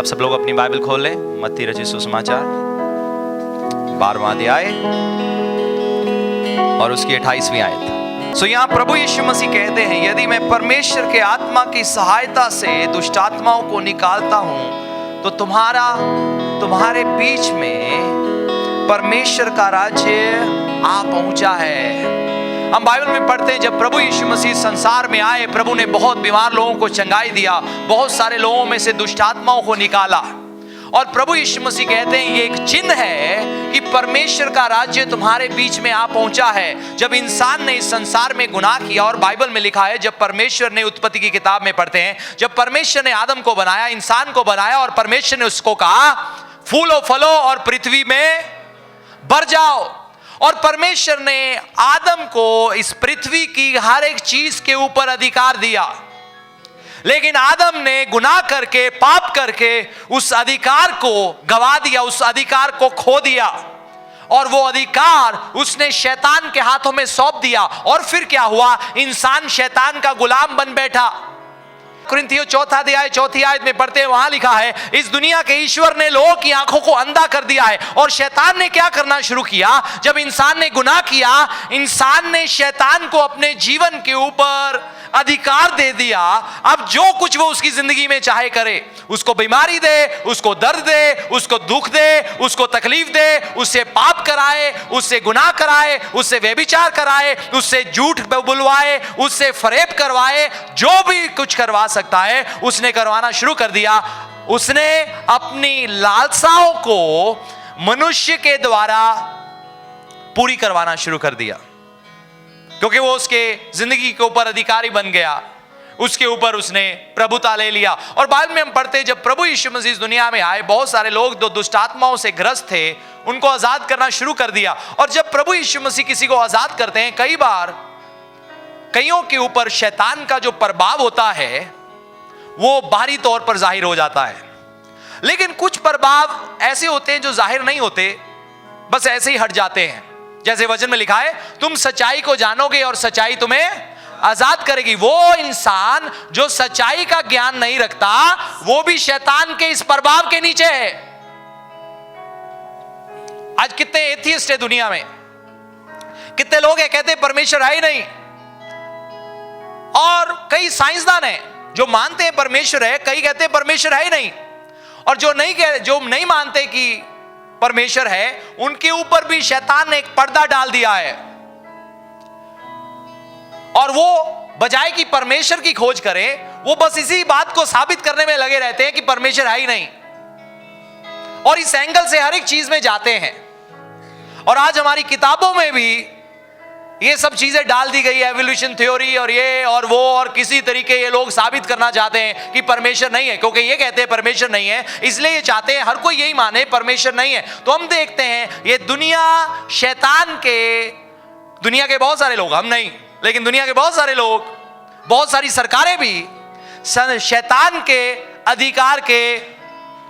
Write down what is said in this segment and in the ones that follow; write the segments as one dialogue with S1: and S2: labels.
S1: अब सब लोग अपनी बाइबल खोल लें, मत्ती रचित सुसमाचार 12वां अध्याय और उसकी 28वीं आयत। सो यहाँ प्रभु यीशु मसीह कहते हैं, यदि मैं परमेश्वर के आत्मा की सहायता से दुष्ट आत्माओं को निकालता हूं तो तुम्हारे बीच में परमेश्वर का राज्य आ पहुंचा है। हम बाइबल में पढ़ते हैं, जब प्रभु यीशु मसीह संसार में आए, प्रभु ने बहुत बीमार लोगों को चंगाई दिया, बहुत सारे लोगों में से दुष्ट आत्माओं को निकाला। और प्रभु यीशु मसीह कहते हैं, ये एक चिन्ह है कि परमेश्वर का राज्य तुम्हारे बीच में आ पहुंचा है। जब इंसान ने इस संसार में गुनाह किया, और बाइबल में लिखा है, जब परमेश्वर ने उत्पत्ति की किताब में पढ़ते हैं, जब परमेश्वर ने आदम को बनाया, इंसान को बनाया, और परमेश्वर ने उसको कहा फूलो फलो और पृथ्वी में भर जाओ। और परमेश्वर ने आदम को इस पृथ्वी की हर एक चीज के ऊपर अधिकार दिया, लेकिन आदम ने गुनाह करके, पाप करके उस अधिकार को गवा दिया, उस अधिकार को खो दिया, और वो अधिकार उसने शैतान के हाथों में सौंप दिया। और फिर क्या हुआ? इंसान शैतान का गुलाम बन बैठा। कुरिन्थियों 4 अध्याय 4 आयत में पढ़ते हैं, वहां लिखा है, इस दुनिया के ईश्वर ने लोगों की आंखों को अंधा कर दिया है। और शैतान ने क्या करना शुरू किया? जब इंसान ने गुनाह किया, इंसान ने शैतान को अपने जीवन के ऊपर अधिकार दे दिया। अब जो कुछ वो उसकी जिंदगी में चाहे करे, उसको बीमारी दे, उसको दर्द दे, उसको दुख दे, उसको तकलीफ दे, उससे पाप कराए, उससे गुनाह कराए, उससे व्यभिचार कराए, उससे झूठ बुलवाए, उससे फरेब करवाए, जो भी कुछ करवा सकता है उसने करवाना शुरू कर दिया। उसने अपनी लालसाओं को मनुष्य के द्वारा पूरी करवाना शुरू कर दिया, क्योंकि वो उसके जिंदगी के ऊपर अधिकारी बन गया, उसके ऊपर उसने प्रभुता ले लिया। और बाइबल में हम पढ़ते हैं, जब प्रभु यीशु मसीह इस दुनिया में आए, बहुत सारे लोग जो दुष्ट आत्माओं से ग्रस्त थे, उनको आजाद करना शुरू कर दिया। और जब प्रभु यीशु मसीह किसी को आजाद करते हैं, कई बार कईयों के ऊपर शैतान का जो प्रभाव होता है वो बाहरी तौर पर जाहिर हो जाता है, लेकिन कुछ प्रभाव ऐसे होते हैं जो जाहिर नहीं होते, बस ऐसे ही हट जाते हैं। जैसे वचन में लिखा है, तुम सच्चाई को जानोगे और सच्चाई तुम्हें आजाद करेगी। वो इंसान जो सच्चाई का ज्ञान नहीं रखता, वो भी शैतान के इस प्रभाव के नीचे है। आज कितने एथियस्ट है दुनिया में, कितने लोग हैं कहते परमेश्वर है ही नहीं, और कई साइंसदान हैं जो मानते हैं परमेश्वर है, कई कहते हैं परमेश्वर है ही नहीं, और जो नहीं मानते कि परमेश्वर है, उनके ऊपर भी शैतान ने एक पर्दा डाल दिया है। और वो बजाय कि परमेश्वर की खोज करें, वो बस इसी बात को साबित करने में लगे रहते हैं कि परमेश्वर है ही नहीं, और इस एंगल से हर एक चीज में जाते हैं। और आज हमारी किताबों में भी ये सब चीजें डाल दी गई है, एवोल्यूशन थ्योरी और ये और वो, और किसी तरीके ये लोग साबित करना चाहते हैं कि परमेश्वर नहीं है, क्योंकि ये कहते हैं परमेश्वर नहीं है, इसलिए ये चाहते हैं हर कोई यही माने परमेश्वर नहीं है। तो हम देखते हैं ये दुनिया शैतान के, दुनिया के बहुत सारे लोग, हम नहीं, लेकिन दुनिया के बहुत सारे लोग, बहुत सारी सरकारें भी शैतान के अधिकार के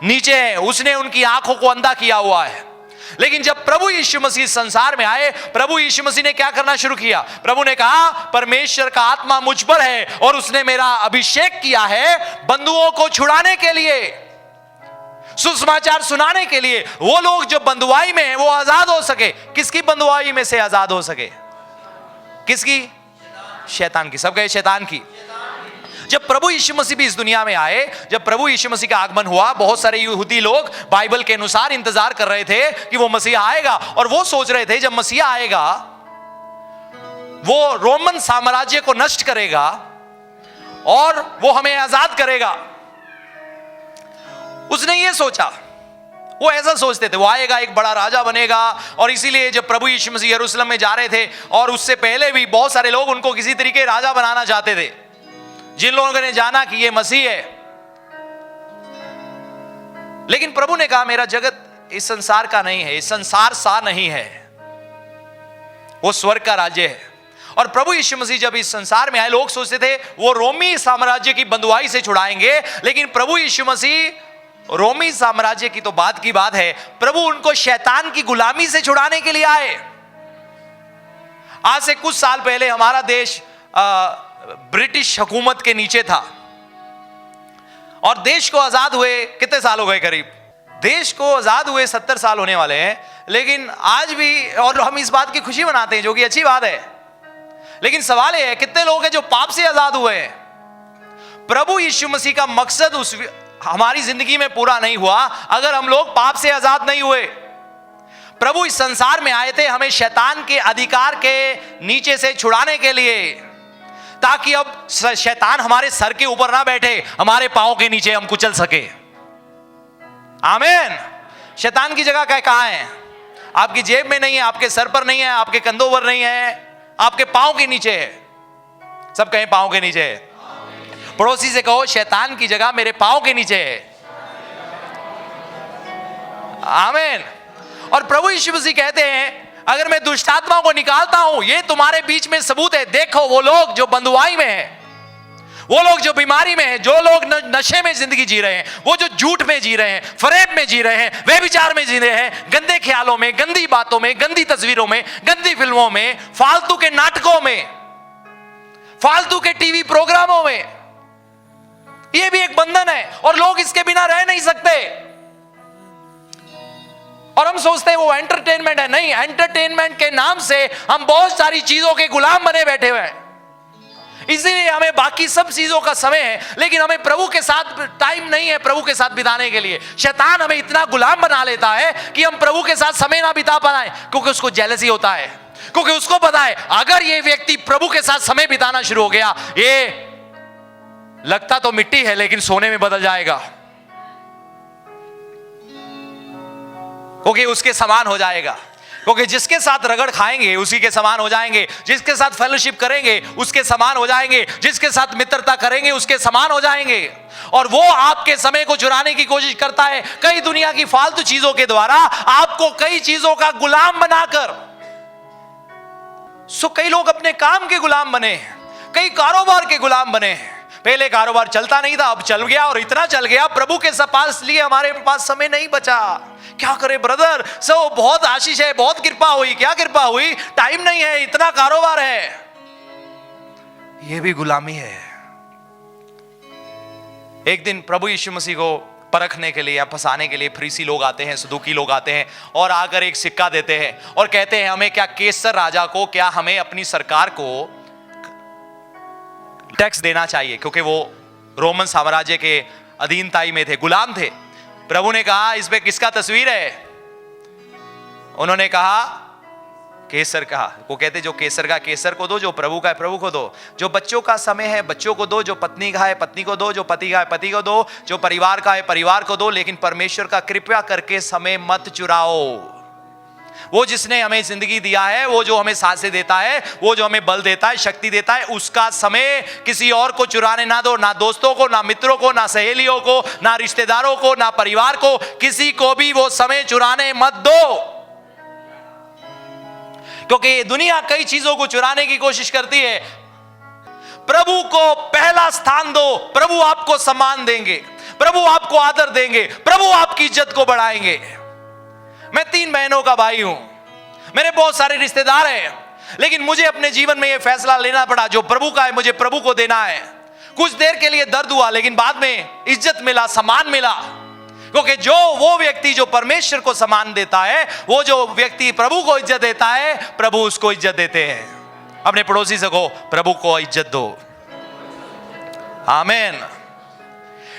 S1: नीचे हैं। उसने उनकी आंखों को अंधा किया हुआ है। लेकिन जब प्रभु यीशु मसीह संसार में आए, प्रभु यीशु मसीह ने क्या करना शुरू किया? प्रभु ने कहा, परमेश्वर का आत्मा मुझ पर है और उसने मेरा अभिषेक किया है बंधुओं को छुड़ाने के लिए, सुसमाचार सुनाने के लिए। वो लोग जो बंधुआई में हैं वो आजाद हो सके। किसकी बंधुआई में से आजाद हो सके? किसकी? शैतान की। सब कहे शैतान की। जब प्रभु यीशु मसीह भी इस दुनिया में आए, जब प्रभु यीशु मसीह का आगमन हुआ, बहुत सारे यहूदी लोग बाइबल के अनुसार इंतजार कर रहे थे कि वो मसीहा आएगा, और वो सोच रहे थे जब मसीहा आएगा वो रोमन साम्राज्य को नष्ट करेगा और वो हमें आजाद करेगा। उसने ये सोचा, वो ऐसा सोचते थे, वो आएगा, एक बड़ा राजा बनेगा। और इसीलिए जब प्रभु यीशु मसीह यरूशलेम में जा रहे थे, और उससे पहले भी बहुत सारे लोग उनको किसी तरीके राजा बनाना चाहते थे, जिन लोगों ने जाना कि ये मसीह है। लेकिन प्रभु ने कहा, मेरा जगत इस संसार का नहीं है, इस संसार सा नहीं है, वो स्वर्ग का राज्य है। और प्रभु यीशु मसीह जब इस संसार में आए, लोग सोचते थे वो रोमी साम्राज्य की बंधुआई से छुड़ाएंगे, लेकिन प्रभु यीशु मसीह रोमी साम्राज्य की तो बात की बात है, प्रभु उनको शैतान की गुलामी से छुड़ाने के लिए आए। आज से कुछ साल पहले हमारा देश ब्रिटिश हुकूमत के नीचे था, और देश को आजाद हुए कितने साल हो गए? करीब देश को आजाद हुए 70 साल होने वाले हैं। लेकिन आज भी, और हम इस बात की खुशी मनाते हैं, जो कि अच्छी बात है। लेकिन सवाल यह है, कितने लोग हैं जो पाप से आजाद हुए हैं? प्रभु यीशु मसीह का मकसद हमारी जिंदगी में पूरा नहीं हुआ अगर हम लोग पाप से आजाद नहीं हुए। प्रभु इस संसार में आए थे हमें शैतान के अधिकार के नीचे से छुड़ाने के लिए, ताकि अब शैतान हमारे सर के ऊपर ना बैठे, हमारे पांव के नीचे हम कुचल सके। आमीन। शैतान की जगह कहां है? आपकी जेब में नहीं है, आपके सर पर नहीं है, आपके कंधों पर नहीं है, आपके पांव के नीचे है। सब कहें पांव के नीचे है। पड़ोसी से कहो, शैतान की जगह मेरे पांव के नीचे है। आमीन। और प्रभु यीशु मसीह कहते हैं, अगर मैं दुष्ट आत्माओं को निकालता हूं, ये तुम्हारे बीच में सबूत है। देखो वो लोग जो बंधुआई में है, वो लोग जो बीमारी में है, जो लोग नशे में जिंदगी जी रहे हैं, वो जो झूठ में जी रहे हैं, फरेब में जी रहे हैं, व्यभिचार में जी रहे हैं, गंदे ख्यालों में, गंदी बातों में, गंदी तस्वीरों में, गंदी फिल्मों में, फालतू के नाटकों में, फालतू के टीवी प्रोग्रामों में, ये भी एक बंधन है और लोग इसके बिना रह नहीं सकते। और हम सोचते हैं वो एंटरटेनमेंट है। नहीं, एंटरटेनमेंट के नाम से हम बहुत सारी चीजों के गुलाम बने बैठे हुए हैं। इसीलिए हमें बाकी सब चीजों का समय है, लेकिन हमें प्रभु के साथ टाइम नहीं है प्रभु के साथ बिताने के लिए। शैतान हमें इतना गुलाम बना लेता है कि हम प्रभु के साथ समय ना बिता पाए, क्योंकि उसको जेलसी होता है, क्योंकि उसको पता है अगर ये व्यक्ति प्रभु के साथ समय बिताना शुरू हो गया, ये लगता तो मिट्टी है लेकिन सोने में बदल जाएगा, क्योंकि उसके समान हो जाएगा। क्योंकि जिसके साथ रगड़ खाएंगे उसी के समान हो जाएंगे, जिसके साथ फेलोशिप करेंगे उसके समान हो जाएंगे, जिसके साथ मित्रता करेंगे उसके समान हो जाएंगे। और वो आपके समय को चुराने की कोशिश करता है कई दुनिया की फालतू चीजों के द्वारा, आपको कई चीजों का गुलाम बनाकर। कई लोग अपने काम के गुलाम बने, कई कारोबार के गुलाम बने। पहले कारोबार चलता नहीं था, अब चल गया, और इतना चल गया प्रभु के पास लिए हमारे पास समय नहीं बचा। क्या करे ब्रदर, सब बहुत आशीष है, बहुत कृपा हुई। क्या कृपा हुई? टाइम नहीं है, इतना कारोबार है। यह भी गुलामी है। एक दिन प्रभु यीशु मसीह को परखने के लिए या फंसाने के लिए फरीसी लोग आते हैं, सदूकी लोग आते हैं और आकर एक सिक्का देते हैं और कहते हैं, हमें क्या कैसर राजा को, क्या हमें अपनी सरकार को टैक्स देना चाहिए, क्योंकि वो रोमन साम्राज्य के अधीनताई में थे, गुलाम थे। प्रभु ने कहा, इस पे किसका तस्वीर है? उन्होंने कहा केसर का। वो कहते, जो केसर का केसर को दो, जो प्रभु का है प्रभु को दो, जो बच्चों का समय है बच्चों को दो, जो पत्नी का है पत्नी को दो, जो पति का है पति को दो, जो परिवार का है परिवार को दो, लेकिन परमेश्वर का कृपया करके समय मत चुराओ। वो जिसने हमें जिंदगी दिया है, वो जो हमें सांसें देता है, वो जो हमें बल देता है, शक्ति देता है, उसका समय किसी और को चुराने ना दो। ना दोस्तों को, ना मित्रों को, ना सहेलियों को, ना रिश्तेदारों को, ना परिवार को, किसी को भी वो समय चुराने मत दो। क्योंकि दुनिया कई चीजों को चुराने की कोशिश करती है। प्रभु को पहला स्थान दो, प्रभु आपको सम्मान देंगे, प्रभु आपको आदर देंगे, प्रभु आपकी इज्जत को बढ़ाएंगे। मैं 3 बहनों का भाई हूं, मेरे बहुत सारे रिश्तेदार हैं, लेकिन मुझे अपने जीवन में यह फैसला लेना पड़ा, जो प्रभु का है मुझे प्रभु को देना है। कुछ देर के लिए दर्द हुआ, लेकिन बाद में इज्जत मिला, सम्मान मिला। क्योंकि जो वो व्यक्ति जो परमेश्वर को सम्मान देता है, वो जो व्यक्ति प्रभु को इज्जत देता है, प्रभु उसको इज्जत देते हैं। अपने पड़ोसी से कहो, प्रभु को इज्जत दो। आमीन।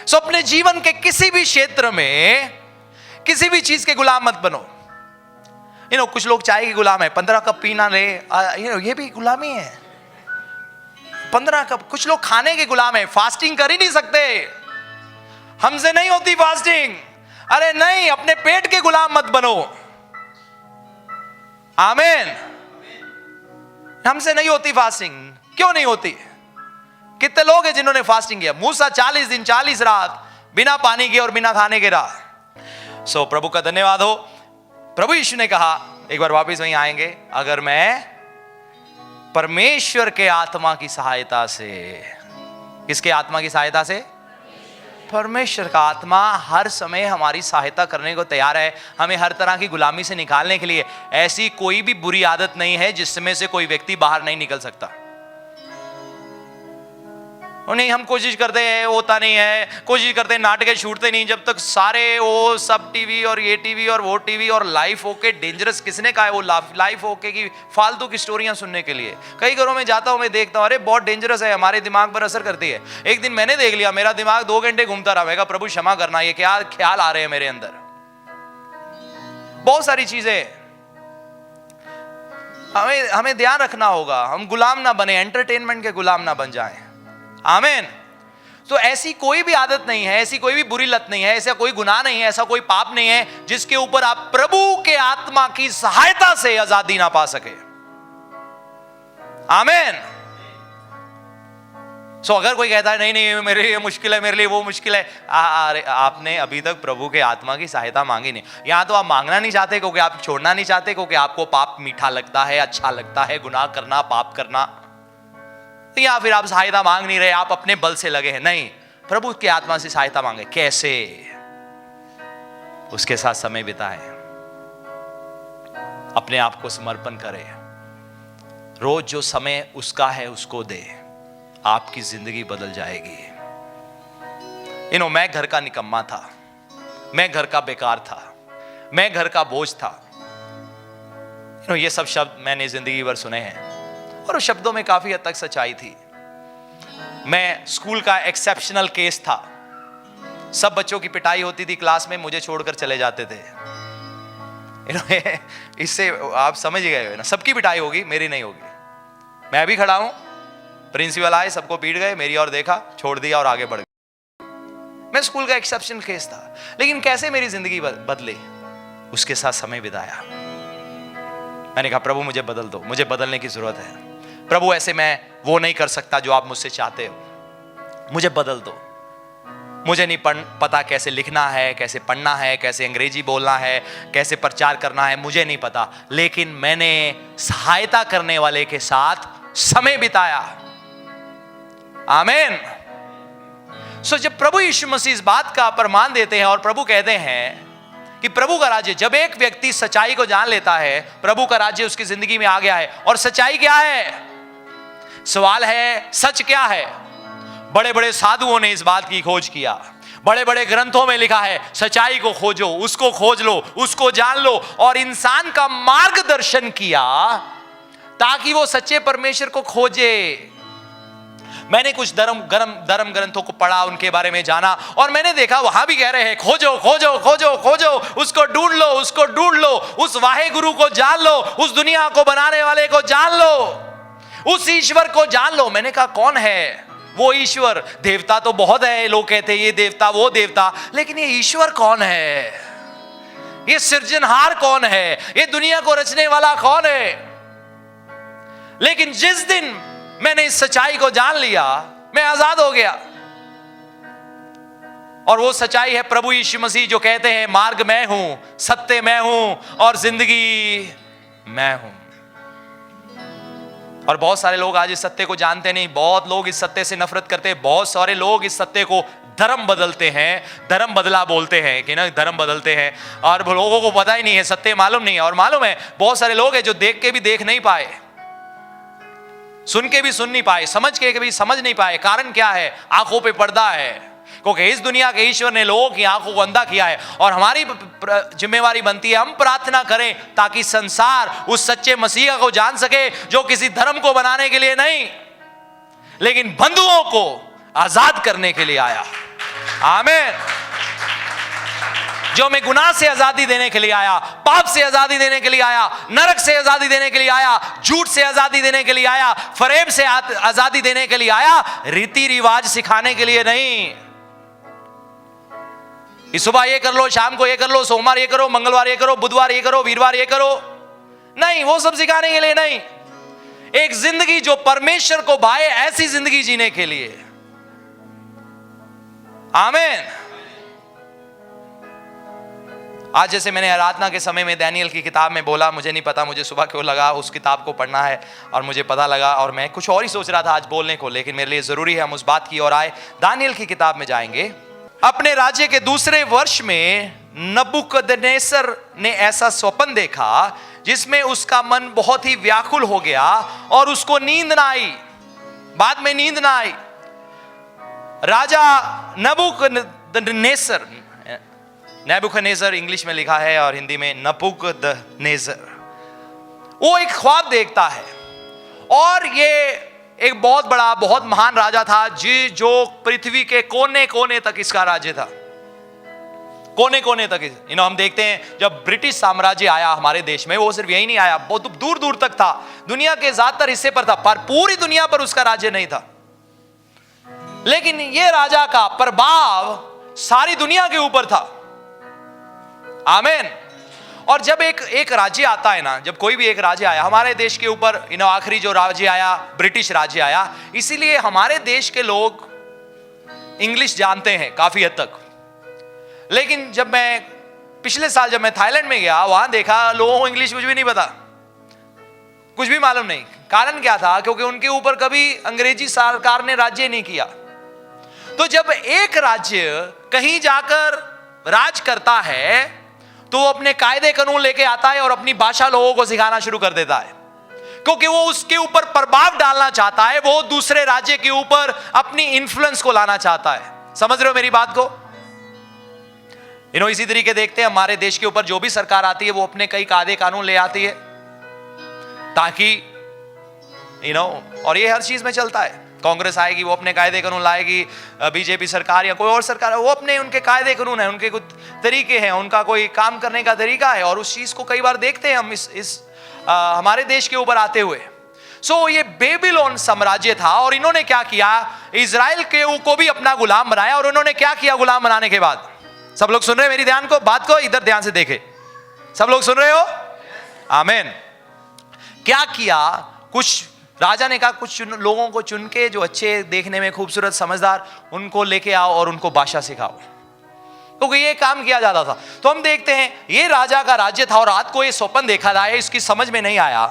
S1: सो अपने जीवन के किसी भी क्षेत्र में किसी भी चीज के गुलाम मत बनो। कुछ लोग चाय के गुलाम है, 15 कप पीना ले, ये भी गुलामी है। 15 कप। कुछ लोग खाने के गुलाम है, फास्टिंग कर ही नहीं सकते, हमसे नहीं होती फास्टिंग। अरे नहीं, अपने पेट के गुलाम मत बनो। आमीन। हमसे नहीं होती फास्टिंग। क्यों नहीं होती? कितने लोग हैं जिन्होंने फास्टिंग किया? मूसा 40 दिन 40 रात बिना पानी के और बिना खाने के रहा। प्रभु का धन्यवाद हो। प्रभु यीशु ने कहा, एक बार वापस वहीं आएंगे, अगर मैं परमेश्वर के आत्मा की सहायता से, किसके आत्मा की सहायता से? परमेश्वर का आत्मा हर समय हमारी सहायता करने को तैयार है, हमें हर तरह की गुलामी से निकालने के लिए। ऐसी कोई भी बुरी आदत नहीं है जिसमें से कोई व्यक्ति बाहर नहीं निकल सकता। नहीं हम कोशिश करते हैं, होता नहीं है, कोशिश करते हैं, नाटक छूटते नहीं। जब तक सारे वो सब टीवी और ये टीवी और वो टीवी और लाइफ ओके डेंजरस किसने कहा है? वो लाइफ ओके की फालतू की स्टोरियां सुनने के लिए। कई घरों में जाता हूं मैं, देखता हूं अरे बहुत डेंजरस है, हमारे दिमाग पर असर करती है। एक दिन मैंने देख लिया, मेरा दिमाग 2 घंटे घूमता रहा। मैं कहा प्रभु क्षमा करना, ये क्या ख्याल आ रहे हैं मेरे अंदर। बहुत सारी चीजें हमें ध्यान रखना होगा, हम गुलाम ना बने, एंटरटेनमेंट के गुलाम ना बन जाएं। आमीन। तो ऐसी कोई भी आदत नहीं है, ऐसी कोई भी बुरी लत नहीं है, ऐसा कोई गुनाह नहीं है, ऐसा कोई पाप नहीं है जिसके ऊपर आप प्रभु के आत्मा की सहायता से आजादी ना पा सके। आमीन। सो अगर कोई कहता है नहीं नहीं मेरे लिए मुश्किल है, मेरे लिए वो मुश्किल है, अरे आपने अभी तक प्रभु के आत्मा की सहायता मांगी नहीं। यहां तो आप मांगना नहीं चाहते क्योंकि आप छोड़ना नहीं चाहते, क्योंकि आपको पाप मीठा लगता है, अच्छा लगता है गुनाह करना, पाप करना, या फिर आप सहायता मांग नहीं रहे, आप अपने बल से लगे हैं। नहीं, प्रभु की आत्मा से सहायता मांगे। कैसे? उसके साथ समय बिताएं, अपने आप को समर्पण करें, रोज जो समय उसका है उसको दे, आपकी जिंदगी बदल जाएगी। मैं घर का निकम्मा था, मैं घर का बेकार था, मैं घर का बोझ था। ये सब शब्द मैंने जिंदगी भर सुने हैं और उस शब्दों में काफी हद तक सच्चाई थी। मैं स्कूल का एक्सेप्शनल केस था। सब बच्चों की पिटाई होती थी क्लास में, मुझे छोड़कर चले जाते थे। इससे आप समझ गए ना, सबकी पिटाई होगी, मेरी नहीं होगी। मैं भी खड़ा हूं, प्रिंसिपल आए, सबको पीट गए, मेरी और देखा, छोड़ दिया और आगे बढ़ गए। मैं स्कूल का एक्सेप्शनल केस था, लेकिन कैसे मेरी जिंदगी बदली, उसके साथ समय बिताया। मैंने कहा प्रभु मुझे बदल दो, मुझे बदलने की जरूरत है। प्रभु ऐसे मैं वो नहीं कर सकता जो आप मुझसे चाहते हो, मुझे बदल दो। मुझे नहीं पता कैसे लिखना है, कैसे पढ़ना है, कैसे अंग्रेजी बोलना है, कैसे प्रचार करना है, मुझे नहीं पता, लेकिन मैंने सहायता करने वाले के साथ समय बिताया। आमीन। सो जब प्रभु यीशु मसीह इस बात का प्रमाण देते हैं और प्रभु कहते हैं कि प्रभु का राज्य, जब एक व्यक्ति सच्चाई को जान लेता है, प्रभु का राज्य उसकी जिंदगी में आ गया है। और सच्चाई क्या है? सवाल है सच क्या है? बड़े बड़े साधुओं ने इस बात की खोज किया, बड़े बड़े ग्रंथों में लिखा है सच्चाई को खोजो, उसको खोज लो, उसको जान लो, और इंसान का मार्गदर्शन किया ताकि वो सच्चे परमेश्वर को खोजे। मैंने कुछ धर्म ग्रंथों को पढ़ा, उनके बारे में जाना, और मैंने देखा वहां भी कह रहे हैं खोजो खोजो खोजो खोजो, उसको ढूंढ लो, उसको ढूंढ लो, उस वाहे गुरु को जान लो, उस दुनिया को बनाने वाले को जान लो, उस ईश्वर को जान लो। मैंने कहा कौन है वो ईश्वर? देवता तो बहुत है, लोग कहते हैं ये देवता वो देवता, लेकिन ये ईश्वर कौन है? ये सृजनहार कौन है? ये दुनिया को रचने वाला कौन है? लेकिन जिस दिन मैंने इस सच्चाई को जान लिया, मैं आजाद हो गया। और वो सच्चाई है प्रभु यीशु मसीह जो कहते हैं मार्ग मैं हूं, सत्य मैं हूं और जिंदगी मैं हूं। और बहुत सारे लोग आज इस सत्य को जानते नहीं, बहुत लोग इस सत्य से नफरत करते हैं, बहुत सारे लोग इस सत्य को धर्म बदलते हैं, धर्म बदला बोलते हैं कि ना धर्म बदलते हैं, और लोगों को पता ही नहीं है, सत्य मालूम नहीं है। और मालूम है बहुत सारे लोग हैं जो देख के भी देख नहीं पाए, सुन के भी सुन नहीं पाए, समझ के भी समझ नहीं पाए। कारण क्या है? आंखों पे पर्दा है, क्योंकि इस दुनिया के ईश्वर ने लोगों की आंखों को अंधा किया है। और हमारी जिम्मेवारी बनती है हम प्रार्थना करें ताकि संसार उस सच्चे मसीहा को जान सके जो किसी धर्म को बनाने के लिए नहीं, लेकिन बंधुओं को आजाद करने के लिए आया। आमीन। जो मैं गुनाह से आजादी देने के लिए आया, पाप से आजादी देने के लिए आया, नरक से आजादी देने के लिए आया, झूठ से आजादी देने के लिए आया, फरेब से आजादी देने के लिए आया, रीति रिवाज सिखाने के लिए नहीं। इस सुबह ये कर लो, शाम को ये कर लो, सोमवार ये करो, मंगलवार ये करो, बुधवार ये करो, वीरवार ये करो, नहीं, वो सब सिखाने के लिए नहीं। एक जिंदगी जो परमेश्वर को भाए, ऐसी जिंदगी जीने के लिए। आमीन। आज जैसे मैंने आराधना के समय में दानियल की किताब में बोला, मुझे नहीं पता मुझे सुबह क्यों लगा उस किताब को पढ़ना है, और मुझे पता लगा, और मैं कुछ और ही सोच रहा था आज बोलने को, लेकिन मेरे लिए जरूरी है हम उस बात की ओर आए। दानियल की किताब में जाएंगे। अपने राज्य के दूसरे वर्ष में नबूकदनेस्सर ने ऐसा स्वप्न देखा जिसमें उसका मन बहुत ही व्याकुल हो गया और उसको नींद ना आई। बाद में नींद ना आई। राजा नेबुकदनेस्सर इंग्लिश में लिखा है और हिंदी में नबूकदनेस्सर, वो एक ख्वाब देखता है और ये एक बहुत बड़ा, बहुत महान राजा था जो पृथ्वी के कोने कोने तक इसका राज्य था, कोने कोने तक। हम देखते हैं जब ब्रिटिश साम्राज्य आया हमारे देश में, वो सिर्फ यही नहीं आया, बहुत दूर दूर तक था, दुनिया के ज्यादातर हिस्से पर था, पर पूरी दुनिया पर उसका राज्य नहीं था। लेकिन ये राजा का प्रभाव सारी दुनिया के ऊपर था। आमीन। और जब एक राज्य आता है ना, जब कोई भी एक राज्य आया हमारे देश के ऊपर, आखिरी जो राज्य आया ब्रिटिश राज्य आया, इसीलिए हमारे देश के लोग इंग्लिश जानते हैं काफी हद तक। लेकिन जब मैं पिछले साल जब मैं थाईलैंड में गया, वहां देखा लोगों को इंग्लिश कुछ भी नहीं पता, कुछ भी मालूम नहीं। कारण क्या था? क्योंकि उनके ऊपर कभी अंग्रेजी सरकार ने राज्य नहीं किया। तो जब एक राज्य कहीं जाकर राज करता है तो वो अपने कायदे कानून लेके आता है और अपनी भाषा लोगों को सिखाना शुरू कर देता है, क्योंकि वो उसके ऊपर प्रभाव डालना चाहता है, वो दूसरे राज्य के ऊपर अपनी इन्फ्लुएंस को लाना चाहता है। समझ रहे हो मेरी बात को? इसी तरीके देखते हैं हमारे देश के ऊपर जो भी सरकार आती है वो अपने कई कायदे कानून ले आती है ताकि और ये हर चीज में चलता है। कांग्रेस आएगी वो अपने कायदे कानून लाएगी, बीजेपी सरकार या कोई और सरकार, वो अपने उनके कायदे कानून है, उनके कुछ तरीके हैं, उनका कोई काम करने का तरीका है, और उस चीज को कई बार देखते हैं हम इस हमारे देश के ऊपर आते हुए। सो ये बेबीलोन साम्राज्य था और इन्होंने क्या किया, इजराइल को भी अपना गुलाम बनाया। और उन्होंने क्या किया गुलाम बनाने के बाद? सब लोग सुन रहे हैं मेरी ध्यान को बात को? इधर ध्यान से देखे, सब लोग सुन रहे हो? आमीन। क्या किया? कुछ राजा ने कहा कुछ लोगों को चुन के जो अच्छे, देखने में खूबसूरत, समझदार, उनको लेके आओ और उनको भाषा सिखाओ, क्योंकि ये काम किया जाता था। तो हम देखते हैं ये राजा का राज्य था और रात को ये स्वप्न देखा था, इसकी समझ में नहीं आया।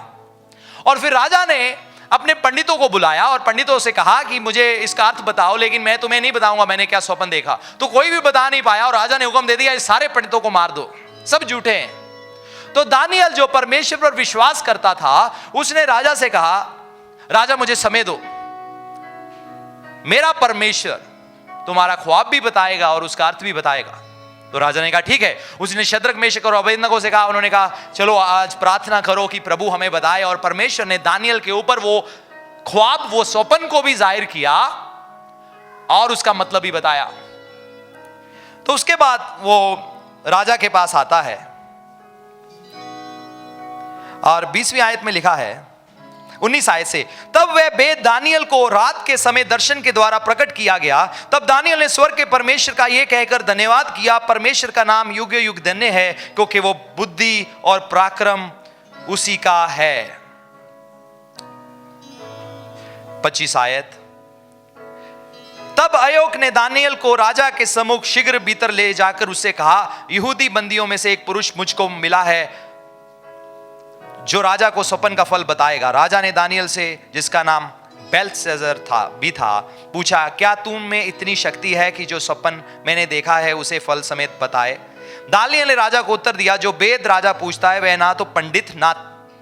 S1: और फिर राजा ने अपने पंडितों को बुलाया और पंडितों से कहा कि मुझे इसका अर्थ बताओ, लेकिन मैं तुम्हें नहीं बताऊंगा मैंने क्या स्वप्न देखा। तो कोई भी बता नहीं पाया और राजा ने हुक्म दे दिया सारे पंडितों को मार दो, सब झूठे हैं। तो दानियल जो परमेश्वर पर विश्वास करता था, उसने राजा से कहा, राजा मुझे समय दो, मेरा परमेश्वर तुम्हारा ख्वाब भी बताएगा और उसका अर्थ भी बताएगा। तो राजा ने कहा ठीक है। उसने शद्रक, मेशक और अबेदनगो से कहा, उन्होंने कहा चलो आज प्रार्थना करो कि प्रभु हमें बताए। और परमेश्वर ने दानियल के ऊपर वो ख्वाब, वो स्वप्न को भी जाहिर किया और उसका मतलब भी बताया। तो उसके बाद वो राजा के पास आता है और 20वीं आयत में लिखा है 19 आयत से, तब वह भेद दानियल को रात के समय दर्शन के द्वारा प्रकट किया गया। तब दानियल ने स्वर्ग के परमेश्वर का यह कहकर धन्यवाद किया, परमेश्वर का नाम युग युग धन्य है, क्योंकि वो बुद्धि और पराक्रम उसी का है। 25 आयत, तब अयोक ने दानियल को राजा के सम्मुख शीघ्र भीतर ले जाकर उससे कहा, यहूदी बंदियों में से एक पुरुष मुझको मिला है जो राजा को स्वप्न का फल बताएगा। राजा ने दानियल से, जिसका नाम बेल्तशस्सर था, पूछा, क्या तुम में इतनी शक्ति है कि जो स्वप्न मैंने देखा है उसे फल समेत बताए? दानियल ने राजा को उत्तर दिया, जो वेद राजा पूछता है वह ना तो पंडित, ना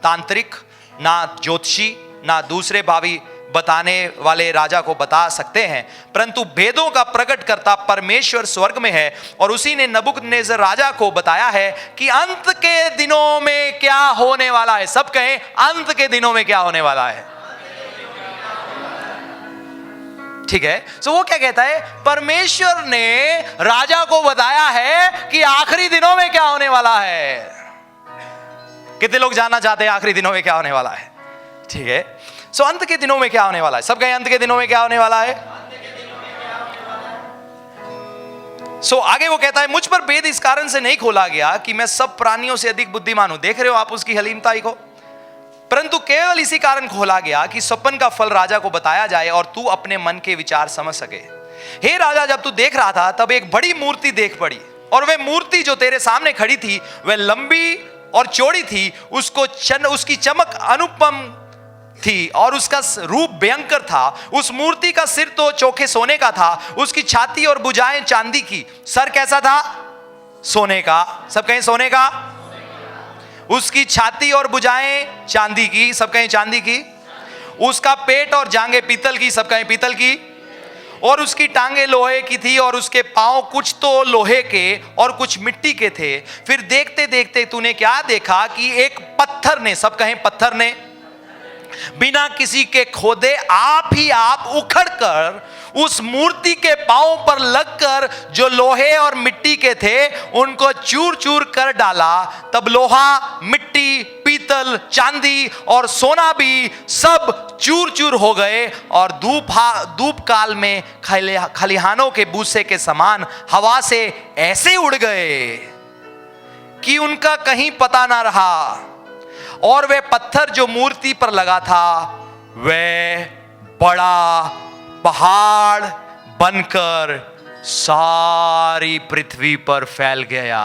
S1: तांत्रिक, ना ज्योतिषी, ना दूसरे भावी बताने वाले राजा को बता सकते हैं, परंतु भेदों का प्रकट करता परमेश्वर स्वर्ग में है। और उसी ने नबूकदनेस्सर राजा को बताया है कि अंत के दिनों में क्या होने वाला है। सब कहें, अंत के दिनों में क्या होने वाला है। ठीक है। सो वो क्या कहता है, परमेश्वर ने राजा को बताया है कि आखिरी दिनों में क्या होने वाला है। कितने लोग जानना चाहते हैं आखिरी दिनों में क्या होने वाला है? ठीक है। सो अंत के दिनों में क्या होने वाला है? सब कहें, अंत के दिनों में क्या होने वाला है। सो आगे वो कहता है, मुझ पर भेद इस कारण से नहीं खोला गया कि मैं सब प्राणियों से अधिक बुद्धिमान हूं। देख रहे हो आप उसकी हलीमताई को? परंतु केवल इसी कारण खोला गया कि स्वप्न का फल राजा को बताया जाए और तू अपने मन के विचार समझ सके। हे राजा, जब तू देख रहा था तब एक बड़ी मूर्ति देख पड़ी, और वह मूर्ति जो तेरे सामने खड़ी थी वह लंबी और चौड़ी थी, उसकी चमक अनुपम थी और उसका रूप भयंकर था। उस मूर्ति का सिर तो चोखे सोने का था, उसकी छाती और भुजाएं चांदी की, सर कैसा था? सोने का। सब कहें सोने का। उसकी छाती और भुजाएं चांदी की, सब कहें चांदी की। उसका पेट और जांघें पीतल की, सब कहें पीतल की। और उसकी टांगे लोहे की थी और उसके पांव कुछ तो लोहे के और कुछ मिट्टी के थे। फिर देखते देखते तूने क्या देखा कि एक पत्थर ने, सब कहें पत्थर ने, बिना किसी के खोदे आप ही आप उखड़कर उस मूर्ति के पांव पर लगकर जो लोहे और मिट्टी के थे उनको चूर चूर कर डाला। तब लोहा, मिट्टी, पीतल, चांदी और सोना भी सब चूर चूर हो गए और धूप काल में खलिहानों के भूसे के समान हवा से ऐसे उड़ गए कि उनका कहीं पता ना रहा। और वह पत्थर जो मूर्ति पर लगा था वह बड़ा पहाड़ बनकर सारी पृथ्वी पर फैल गया।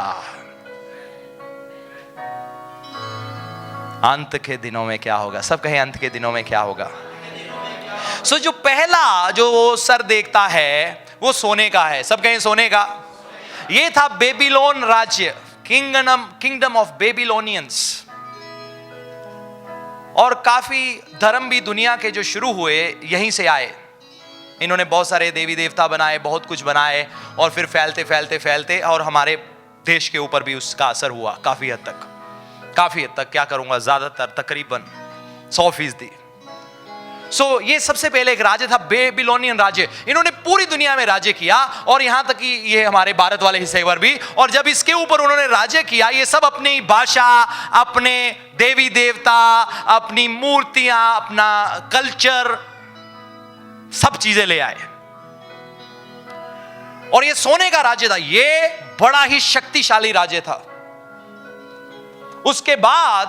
S1: अंत के दिनों में क्या होगा? सब कहें अंत के दिनों में क्या होगा? जो पहला जो सर देखता है वो सोने का है। सब कहें सोने का। ये था बेबीलोन राज्य, किंगडम ऑफ बेबीलोनियंस। और काफी धर्म भी दुनिया के जो शुरू हुए यहीं से आए। इन्होंने बहुत सारे देवी देवता बनाए, बहुत कुछ बनाए और फिर फैलते फैलते फैलते और हमारे देश के ऊपर भी उसका असर हुआ काफी हद तक। क्या करूंगा, ज्यादातर तकरीबन 100%। ये सबसे पहले एक राज्य था बेबीलोनियन राज्य। इन्होंने पूरी दुनिया में राज्य किया और यहां तक कि ये हमारे भारत वाले हिस्से पर भी। और जब इसके ऊपर उन्होंने राज्य किया, ये सब अपनी भाषा, अपने देवी देवता, अपनी मूर्तियां, अपना कल्चर, सब चीजें ले आए और ये सोने का राज्य था। ये बड़ा ही शक्तिशाली राज्य था। उसके बाद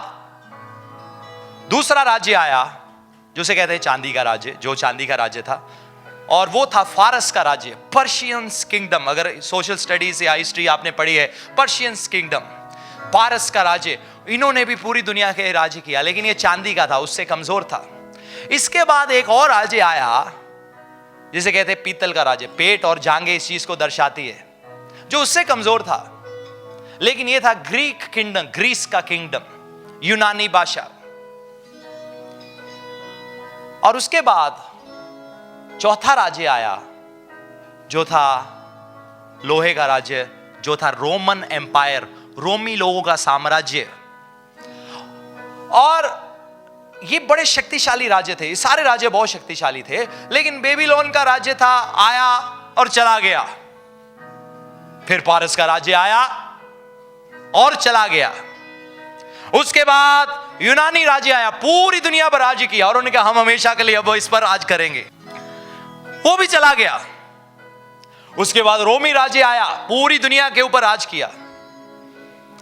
S1: दूसरा राज्य आया जिसे कहते हैं चांदी का राज्य, जो चांदी का राज्य था, और वो था फारस का राज्य, पर्शियंस किंगडम। अगर सोशल स्टडीज या हिस्ट्री आपने पढ़ी है, पर्शियंस किंगडम, फारस का राज्य। इन्होंने भी पूरी दुनिया के राज्य किया, लेकिन ये चांदी का था, उससे कमजोर था। इसके बाद एक और राज्य आया जिसे कहते हैं पीतल का राज्य। पेट और जांघें इस चीज को दर्शाती है, जो उससे कमजोर था। लेकिन ये था ग्रीक किंगडम, ग्रीस का किंगडम, यूनानी भाषा। और उसके बाद चौथा राज्य आया जो था लोहे का राज्य, जो था रोमन एम्पायर, रोमी लोगों का साम्राज्य। और ये बड़े शक्तिशाली राज्य थे, ये सारे राज्य बहुत शक्तिशाली थे। लेकिन बेबीलोन का राज्य था, आया और चला गया। फिर फारस का राज्य आया और चला गया। उसके बाद यूनानी राज्य आया, पूरी दुनिया पर राज्य किया और उन्होंने कहा हम हमेशा के लिए अब इस पर राज करेंगे, वो भी चला गया। उसके बाद रोमी राज्य आया, पूरी दुनिया के ऊपर राज किया।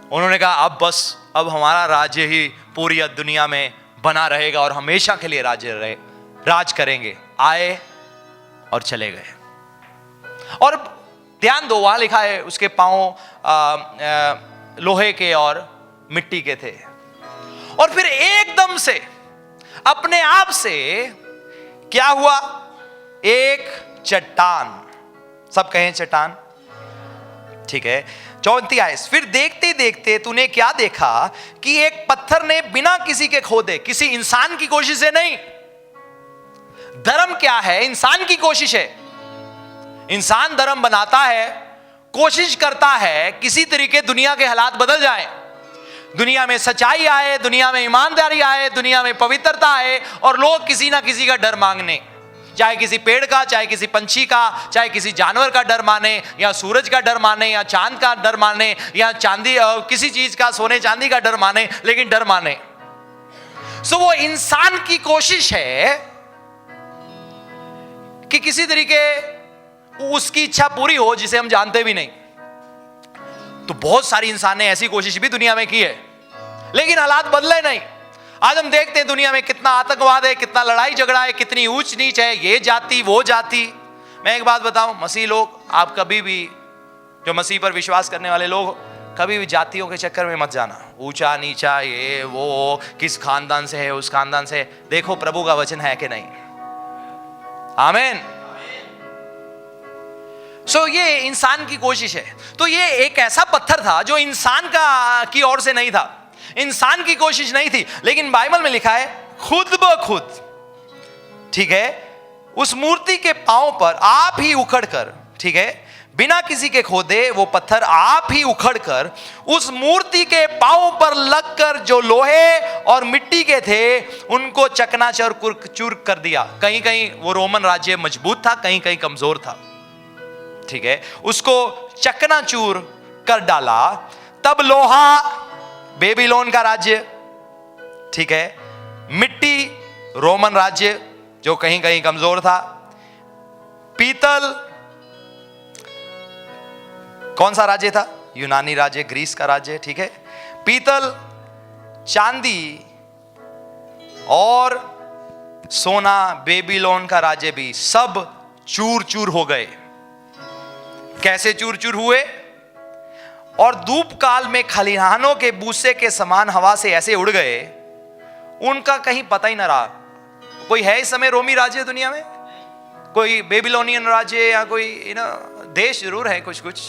S1: उन्होंने कहा अब बस, अब हमारा राज्य ही पूरी दुनिया में बना रहेगा और हमेशा के लिए राज करेंगे। आए और चले गए। और ध्यान दो, वहां लिखा है उसके पांव लोहे के और मिट्टी के थे। और फिर एकदम से अपने आप से क्या हुआ? एक चट्टान, सब कहें चट्टान, ठीक है। 34 आयत, फिर देखते देखते तूने क्या देखा कि एक पत्थर ने बिना किसी के खोदे, किसी इंसान की कोशिश से नहीं। धर्म क्या है? इंसान की कोशिश है। इंसान धर्म बनाता है, कोशिश करता है किसी तरीके दुनिया के हालात बदल जाएं, दुनिया में सच्चाई आए, दुनिया में ईमानदारी आए, दुनिया में पवित्रता आए, और लोग किसी ना किसी का डर मांगने, चाहे किसी पेड़ का, चाहे किसी पंछी का, चाहे किसी जानवर का डर माने, या सूरज का डर माने, या चांद का डर माने, या चांदी किसी चीज का, सोने चांदी का डर माने, लेकिन डर माने। वो इंसान की कोशिश है कि किसी तरीके उसकी इच्छा पूरी हो जिसे हम जानते भी नहीं। तो बहुत सारी इंसान ने ऐसी कोशिश भी दुनिया में की है, लेकिन हालात बदले नहीं। आज हम देखते हैं दुनिया में कितना आतंकवाद है, कितना लड़ाई झगड़ा है, कितनी ऊंच नीच है, ये जाति वो जाति। मैं एक बात बताऊं, मसीह लोग, आप कभी भी, जो मसीह पर विश्वास करने वाले लोग, कभी भी जातियों के चक्कर में मत जाना। ऊंचा नीचा, ये वो, किस खानदान से है, उस खानदान से। देखो प्रभु का वचन है कि नहीं। आमीन। ये इंसान की कोशिश है। तो ये एक ऐसा पत्थर था जो इंसान की ओर से नहीं था, इंसान की कोशिश नहीं थी, लेकिन बाइबल में लिखा है खुद ब खुद, ठीक है, उस मूर्ति के पांव पर आप ही उखड़कर, ठीक है, बिना किसी के खोदे वो पत्थर आप ही उखड़कर उस मूर्ति के पांव पर लगकर जो लोहे और मिट्टी के थे उनको चूर कर दिया। कहीं कहीं वो रोमन राज्य मजबूत था, कहीं कहीं कमजोर था, ठीक है, उसको चकनाचूर कर डाला। तब लोहा बेबीलोन का राज्य, ठीक है, मिट्टी रोमन राज्य जो कहीं कहीं कमजोर था, पीतल कौन सा राज्य था? यूनानी राज्य, ग्रीस का राज्य, ठीक है, पीतल, चांदी और सोना, बेबीलोन का राज्य भी सब चूर चूर हो गए। कैसे चूर चूर हुए? और धूप काल में खलिहानों के भूसे के समान हवा से ऐसे उड़ गए, उनका कहीं पता ही ना रहा। कोई है इस समय रोमी राज्य दुनिया में? कोई बेबीलोनियन राज्य या कोई देश जरूर है कुछ कुछ,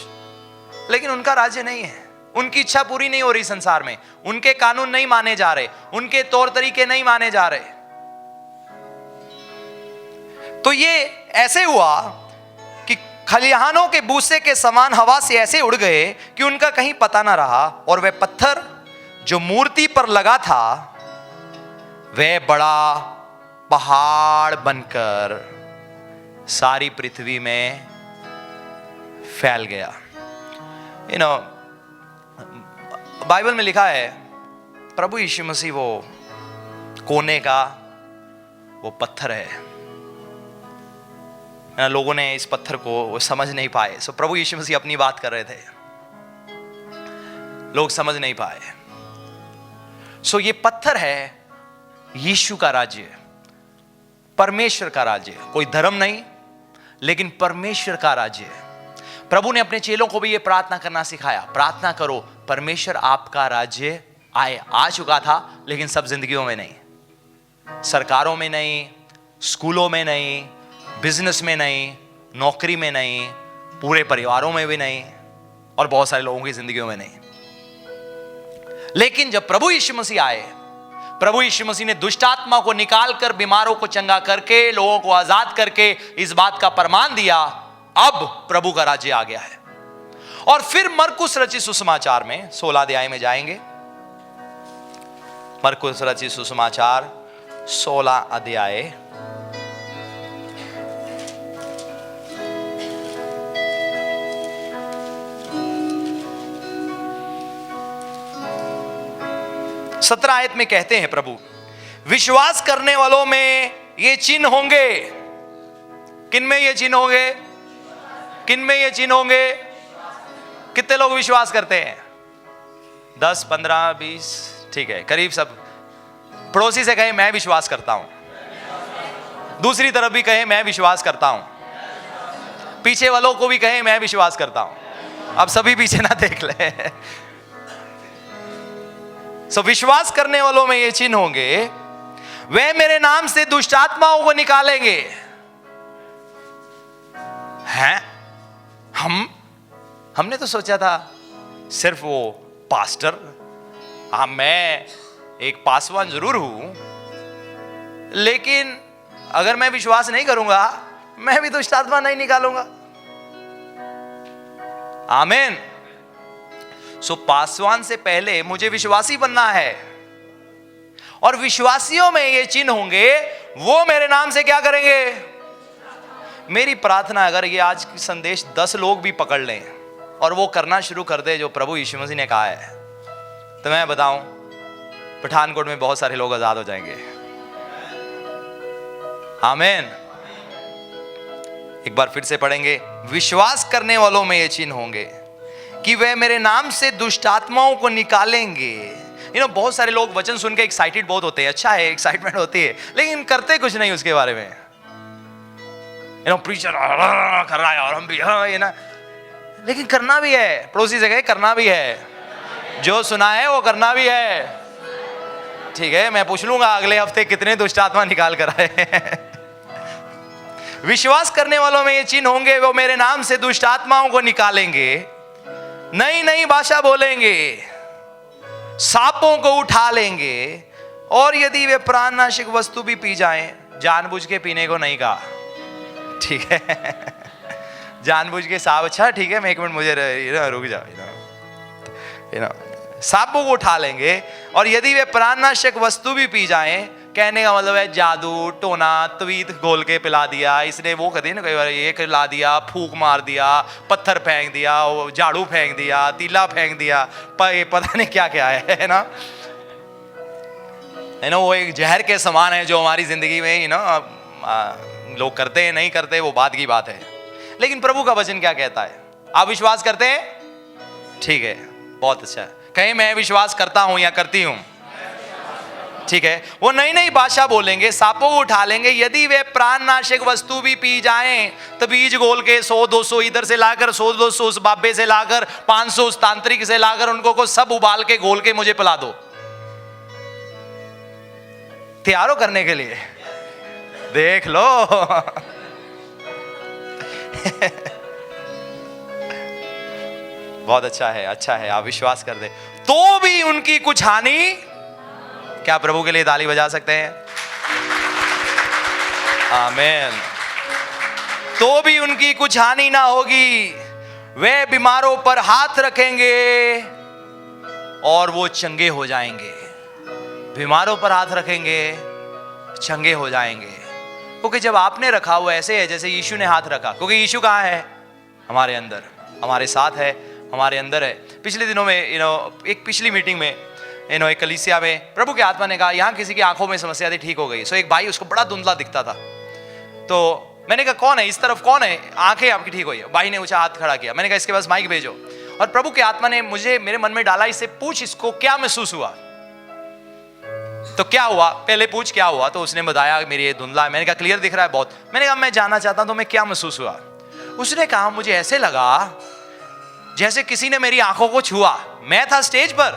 S1: लेकिन उनका राज्य नहीं है। उनकी इच्छा पूरी नहीं हो रही संसार में, उनके कानून नहीं माने जा रहे, उनके तौर तरीके नहीं माने जा रहे। तो ये ऐसे हुआ कि खलिहानों के भूसे के समान हवा से ऐसे उड़ गए कि उनका कहीं पता ना रहा। और वह पत्थर जो मूर्ति पर लगा था वह बड़ा पहाड़ बनकर सारी पृथ्वी में फैल गया। बाइबल में लिखा है प्रभु यीशु मसीह वो कोने का वो पत्थर है। लोगों ने इस पत्थर को वो समझ नहीं पाए। सो प्रभु यीशु मसीह अपनी बात कर रहे थे, लोग समझ नहीं पाए। सो ये पत्थर है यीशु का राज्य, परमेश्वर का राज्य, कोई धर्म नहीं लेकिन परमेश्वर का राज्य। प्रभु ने अपने चेलों को भी ये प्रार्थना करना सिखाया, प्रार्थना करो परमेश्वर आपका राज्य आए। आ चुका था लेकिन सब जिंदगियों में नहीं, सरकारों में नहीं, स्कूलों में नहीं, बिजनेस में नहीं, नौकरी में नहीं, पूरे परिवारों में भी नहीं, और बहुत सारे लोगों की जिंदगियों में नहीं। लेकिन जब प्रभु यीशु मसीह आए, प्रभु यीशु मसीह ने दुष्ट आत्मा को निकाल कर, बीमारों को चंगा करके, लोगों को आजाद करके इस बात का प्रमाण दिया अब प्रभु का राज्य आ गया है। और फिर मरकुस रचित सुसमाचार में 16 अध्याय में जाएंगे। मरकुस रचित सुसमाचार 16 अध्याय 17 आयत में कहते हैं प्रभु, विश्वास करने वालों में ये चिन्ह होंगे। किन में ये चिन्ह होंगे? किन में ये चिन्ह होंगे? कितने लोग विश्वास करते हैं? 10, 15, 20, ठीक है, करीब सब। पड़ोसी से कहे मैं विश्वास करता हूं, दूसरी तरफ भी कहे मैं विश्वास करता हूं, पीछे वालों को भी कहे मैं विश्वास करता हूं। अब सभी पीछे ना देख ले। सो विश्वास करने वालों में ये चिन्ह होंगे, वे मेरे नाम से दुष्ट आत्माओं को निकालेंगे। हैं? हमने तो सोचा था सिर्फ वो पास्टर, हाँ मैं एक पासवान जरूर हूं, लेकिन अगर मैं विश्वास नहीं करूंगा मैं भी दुष्ट आत्मा नहीं निकालूंगा। आमीन। सो पासवान से पहले मुझे विश्वासी बनना है, और विश्वासियों में ये चिन्ह होंगे, वो मेरे नाम से क्या करेंगे? मेरी प्रार्थना अगर ये आज की संदेश 10 लोग भी पकड़ लें और वो करना शुरू कर दे जो प्रभु यीशु मसीह ने कहा है, तो मैं बताऊं पठानकोट में बहुत सारे लोग आजाद हो जाएंगे। आमीन। एक बार फिर से पढ़ेंगे, विश्वास करने वालों में ये चिन्ह होंगे कि वे मेरे नाम से दुष्ट आत्माओं को निकालेंगे। बहुत सारे लोग वचन सुन के एक्साइटेड बहुत होते हैं, अच्छा है, एक्साइटमेंट होती है, लेकिन करते कुछ नहीं उसके बारे में। प्रीचर कर रहा है और हम भी ये ना, लेकिन करना भी है। पड़ोसी से कहे करना भी है, जो सुना है वो करना भी है। ठीक है, मैं पूछ लूंगा अगले हफ्ते कितने दुष्ट आत्मा निकाल कर आए। विश्वास करने वालों में ये चिन्ह होंगे, वो मेरे नाम से दुष्ट आत्माओं को निकालेंगे, नई नई भाषा बोलेंगे, सांपों को उठा लेंगे, और यदि वे प्राणनाशक वस्तु भी पी जाएं, जानबूझ के पीने को नहीं कहा, ठीक है। जानबूझ के सांप, अच्छा ठीक है मैं 1 मिनट मुझे रुक जाओ, सांपों को उठा लेंगे। और यदि वे प्राणनाशक वस्तु भी पी जाएं, कहने का मतलब है जादू टोना तवीत घोल के पिला दिया इसने, वो कहते हैं ना कई बार, ये खिला दिया, फूंक मार दिया, पत्थर फेंक दिया, झाड़ू फेंक दिया, तीला फेंक दिया, पता नहीं क्या क्या है ना, वो एक जहर के समान है जो हमारी जिंदगी में लोग करते हैं नहीं करते वो बात की बात है। लेकिन प्रभु का वचन क्या कहता है? आप विश्वास करते हैं? ठीक है, बहुत अच्छा। कहीं मैं विश्वास करता हूं या करती हूं, ठीक है। वो नई नई भाषा बोलेंगे, सांपों को उठा लेंगे, यदि वे प्राणनाशक वस्तु भी पी जाएं, तो बीज गोल के 100-200 इधर से लाकर, 100-200 उस बाबे से लाकर, 500 उस तांत्रिक से लाकर, उनको को सब उबाल के घोल के मुझे पिला दो। तैयार हो करने के लिए? देख लो। बहुत अच्छा है, अच्छा है, आप विश्वास कर दे तो भी उनकी कुछ हानि। क्या प्रभु के लिए ताली बजा सकते हैं? आमीन। तो भी उनकी कुछ हानि ना होगी, वे बीमारों पर हाथ रखेंगे और वो चंगे हो जाएंगे। बीमारों पर हाथ रखेंगे, चंगे हो जाएंगे। क्योंकि जब आपने रखा वो ऐसे है जैसे यीशु ने हाथ रखा, क्योंकि यीशु कहाँ है? हमारे अंदर, हमारे साथ है, हमारे अंदर है। पिछले दिनों में एक पिछली मीटिंग में एक कलीसिया में प्रभु के आत्मा ने कहा यहाँ किसी की आंखों में समस्या थी, ठीक हो गई। सो एक भाई, उसको बड़ा धुंधला दिखता था, तो मैंने कहा कौन है इस तरफ, कौन है, आंखें आपकी ठीक हुई है? भाई ने ऊंचा हाथ खड़ा किया। मैंने कहा इसके पास माइक भेजो। और प्रभु के आत्मा ने मेरे मन में डाला, इससे पूछ इसको क्या महसूस हुआ। तो क्या हुआ, पहले पूछ क्या हुआ। तो उसने बताया मेरी ये धुंधला है। मैंने कहा क्लियर दिख रहा है बहुत। मैंने कहा मैं जानना चाहता हूं तो मैं क्या महसूस हुआ। उसने कहा मुझे ऐसे लगा जैसे किसी ने मेरी आंखों को छुआ। मैं था स्टेज पर,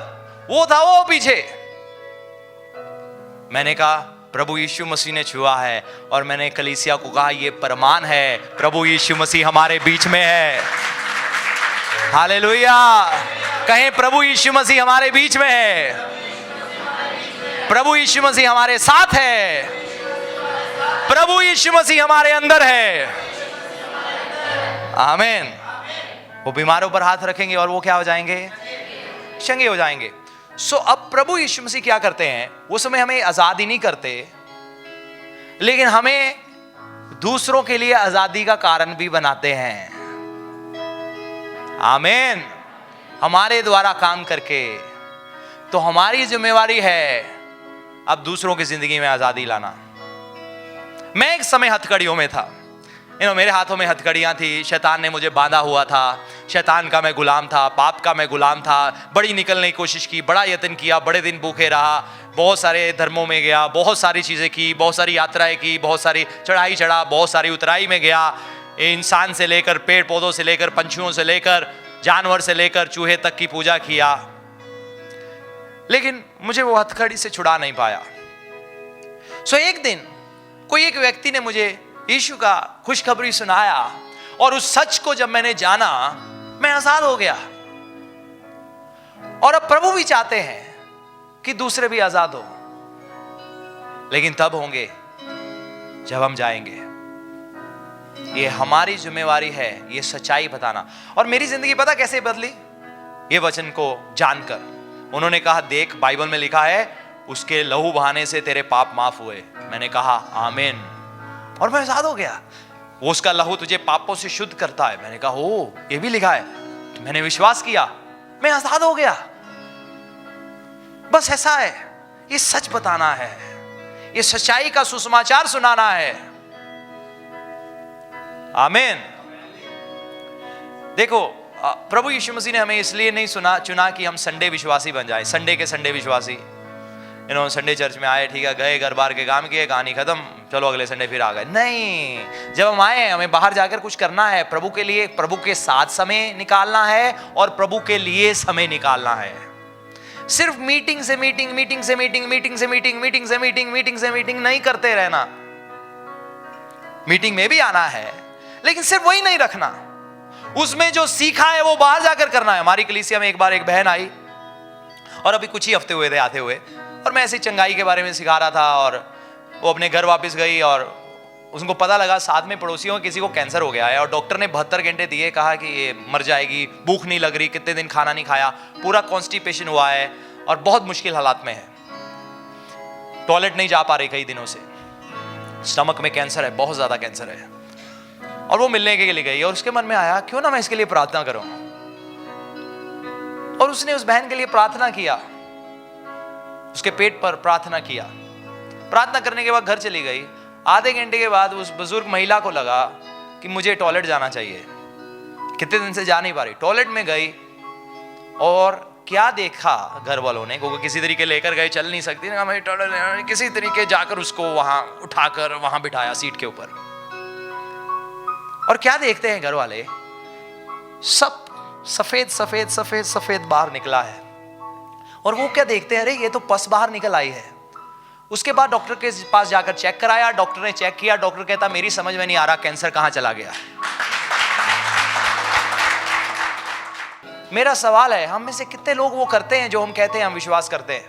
S1: वो था वो पीछे। मैंने कहा प्रभु यीशु मसीह ने छुआ है। और मैंने कलीसिया को कहा ये प्रमाण है, प्रभु यीशु मसीह हमारे बीच में है। हालेलुया। कहें प्रभु यीशु मसीह हमारे बीच में है, प्रभु यीशु मसीह हमारे साथ है, प्रभु यीशु मसीह हमारे अंदर है। आमीन। वो बीमारों पर हाथ रखेंगे और वो क्या हो जाएंगे? चंगे हो जाएंगे। सो अब प्रभु यीशु मसीह क्या करते हैं? वो समय हमें आजादी नहीं करते, लेकिन हमें दूसरों के लिए आजादी का कारण भी बनाते हैं। आमीन। हमारे द्वारा काम करके। तो हमारी जिम्मेवारी है अब दूसरों की जिंदगी में आजादी लाना। मैं एक समय हथकड़ियों में था, मेरे हाथों में हथकड़ियां थी, शैतान ने मुझे बांधा हुआ था, शैतान का मैं गुलाम था, पाप का मैं गुलाम था। बड़ी निकलने की कोशिश की, बड़ा यत्न किया, बड़े दिन भूखे रहा, बहुत सारे धर्मों में गया, बहुत सारी चीज़ें की, बहुत सारी यात्राएं की, बहुत सारी चढ़ाई चढ़ा, बहुत सारी उतराई में गया। इंसान से लेकर, पेड़ पौधों से लेकर, पंछियों से लेकर, जानवर से लेकर, चूहे तक की पूजा किया। लेकिन मुझे वो हथकड़ी से छुड़ा नहीं पाया। सो एक दिन कोई एक व्यक्ति ने मुझे यीशु का खुशखबरी सुनाया, और उस सच को जब मैंने जाना, मैं आजाद हो गया। और अब प्रभु भी चाहते हैं कि दूसरे भी आजाद हो, लेकिन तब होंगे जब हम जाएंगे। ये हमारी जिम्मेवारी है ये सच्चाई बताना। और मेरी जिंदगी पता कैसे बदली? ये वचन को जानकर। उन्होंने कहा देख बाइबल में लिखा है उसके लहू बहाने से तेरे पाप माफ हुए। मैंने कहा आमीन, और मैं आजाद हो गया। वो उसका लहू तुझे पापों से शुद्ध करता है। मैंने कहा ओ ये भी लिखा है। तो मैंने विश्वास किया, मैं आजाद हो गया। बस ऐसा है, ये सच बताना है, ये सच्चाई का सुसमाचार सुनाना है। आमीन। देखो प्रभु यीशु मसीह ने हमें इसलिए नहीं चुना कि हम संडे विश्वासी बन जाए, संडे के संडे विश्वासी। संडे चर्च में आए, ठीक है, गए घर बार के काम किए, कहानी खत्म, चलो अगले संडे फिर आ गए। नहीं, जब हम आए हमें बाहर जाकर कुछ करना है, प्रभु के लिए, प्रभु के साथ समय निकालना है और प्रभु के लिए समय निकालना है। सिर्फ मीटिंग से मीटिंग, मीटिंग से मीटिंग, मीटिंग से मीटिंग, मीटिंग से मीटिंग, मीटिंग से मीटिंग नहीं करते रहना। मीटिंग में भी आना है, लेकिन सिर्फ वही नहीं रखना, उसमें जो सीखा है वो बाहर जाकर करना है। हमारी कलीसिया में एक बार एक बहन आई, और अभी कुछ ही हफ्ते हुए थे आते हुए, और मैं ऐसे चंगाई के बारे में सिखा रहा था, और वो अपने घर वापस गई, और उसको पता लगा साथ में पड़ोसियों किसी को कैंसर हो गया है और डॉक्टर ने 72 घंटे दिए, कहा कि ये मर जाएगी, भूख नहीं लग रही, कितने दिन खाना नहीं खाया, पूरा कॉन्स्टिपेशन हुआ है और बहुत मुश्किल हालात में है, टॉयलेट नहीं जा पा रही कई दिनों से, स्टमक में कैंसर है, बहुत ज्यादा कैंसर है। और वो मिलने के लिए गई और उसके मन में आया क्यों ना मैं इसके लिए प्रार्थना करूं, और उसने उस बहन के लिए प्रार्थना किया, उसके पेट पर प्रार्थना किया। प्रार्थना करने के बाद घर चली गई। आधे घंटे के बाद उस बुजुर्ग महिला को लगा कि मुझे टॉयलेट जाना चाहिए, कितने दिन से जा नहीं पा रही। टॉयलेट में गई और क्या देखा घर वालों ने, क्योंकि किसी तरीके लेकर गए, चल नहीं सकती ना, मैं टॉयलेट, किसी तरीके जाकर उसको वहां उठाकर वहां बिठाया सीट के ऊपर। और क्या देखते हैं घर वाले, सब सफेद सफेद सफेद सफेद बाहर निकला है। और वो क्या देखते हैं, अरे ये तो पस बाहर निकल आई है। उसके बाद डॉक्टर के पास जाकर चेक कराया, डॉक्टर ने चेक किया, डॉक्टर कहता मेरी समझ में नहीं आ रहा कैंसर कहां चला गया। मेरा सवाल है, हम में से कितने लोग वो करते हैं जो हम कहते हैं हम विश्वास करते हैं?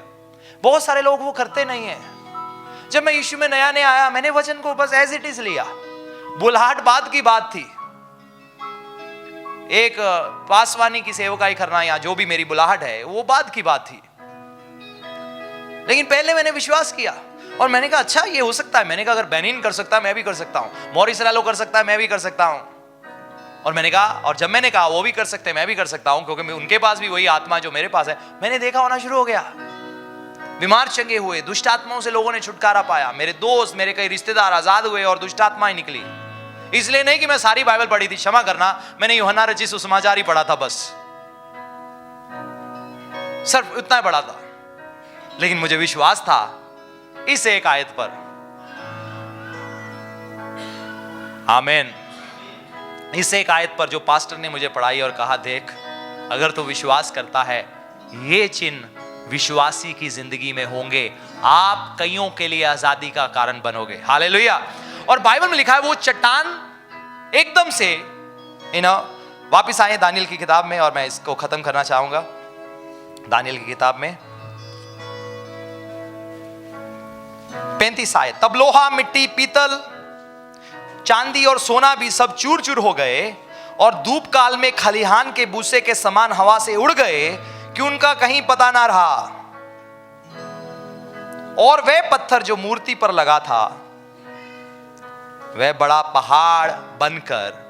S1: बहुत सारे लोग वो करते नहीं हैं। जब मैं यीशु में नया नया आया, मैंने वचन को बस एज इट इज लिया। बुलाहट बाद की बात थी, एक पासवानी की सेवकाई करना या जो भी मेरी बुलाहट है वो बाद की बात थी, लेकिन पहले मैंने विश्वास किया और मैंने कहा अच्छा ये हो सकता है। मैंने कहा अगर बेनिन कर सकता है मैं भी कर सकता हूं, मॉरिस रालो कर सकता है मैं भी कर सकता हूं। और मैंने कहा, और जब मैंने कहा वो भी कर सकते हैं मैं भी कर सकता हूं, क्योंकि उनके पास भी वही आत्मा जो मेरे पास है, मैंने देखा होना शुरू हो गया। बीमार चंगे हुए, दुष्ट आत्माओं से लोगों ने छुटकारा पाया, मेरे दोस्त, मेरे कई रिश्तेदार आजाद हुए और दुष्ट आत्माएं निकली। इसलिए नहीं कि मैं सारी बाइबल पढ़ी थी, क्षमा करना, मैंने यूहन्ना रचित सुसमाचार ही पढ़ा था बस, सिर्फ उतना ही पढ़ा था। लेकिन मुझे विश्वास था इस एक आयत पर। आमीन। इस एक आयत पर जो पास्टर ने मुझे पढ़ाई और कहा देख अगर तू विश्वास करता है ये चिन्ह विश्वासी की जिंदगी में होंगे, आप कईयों के लिए आजादी का कारण बनोगे। हालेलुया। और बाइबल में लिखा है वो चट्टान एकदम से वापिस आए दानियल की किताब में, और मैं इसको खत्म करना चाहूंगा। दानियल की किताब में 35 आयत, तब लोहा, मिट्टी, पीतल, चांदी और सोना भी सब चूर चूर हो गए और धूप काल में खलिहान के भूसे के समान हवा से उड़ गए कि उनका कहीं पता ना रहा। और वह पत्थर जो मूर्ति पर लगा था वह बड़ा पहाड़ बनकर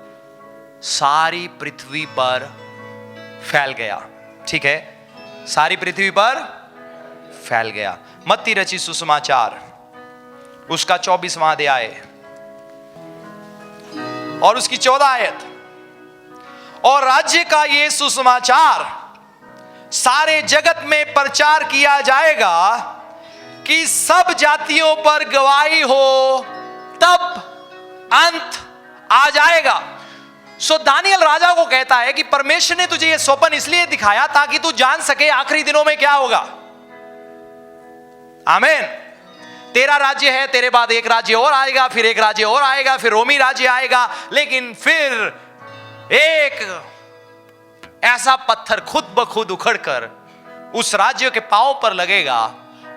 S1: सारी पृथ्वी पर फैल गया। ठीक है, सारी पृथ्वी पर फैल गया। मत्ती रचित सुसमाचार उसका 24वां अध्याय और उसकी 14 आयत, और राज्य का ये सुसमाचार सारे जगत में प्रचार किया जाएगा कि सब जातियों पर गवाही हो, तब अंत आ जाएगा। सो दानियल राजा को कहता है कि परमेश्वर ने तुझे यह स्वप्न इसलिए दिखाया ताकि तू जान सके आखिरी दिनों में क्या होगा। आमीन। तेरा राज्य है, तेरे बाद एक राज्य और आएगा, फिर एक राज्य और आएगा, फिर रोमी राज्य आएगा, लेकिन फिर एक ऐसा पत्थर खुद ब खुद उखड़कर उस राज्य के पांव पर लगेगा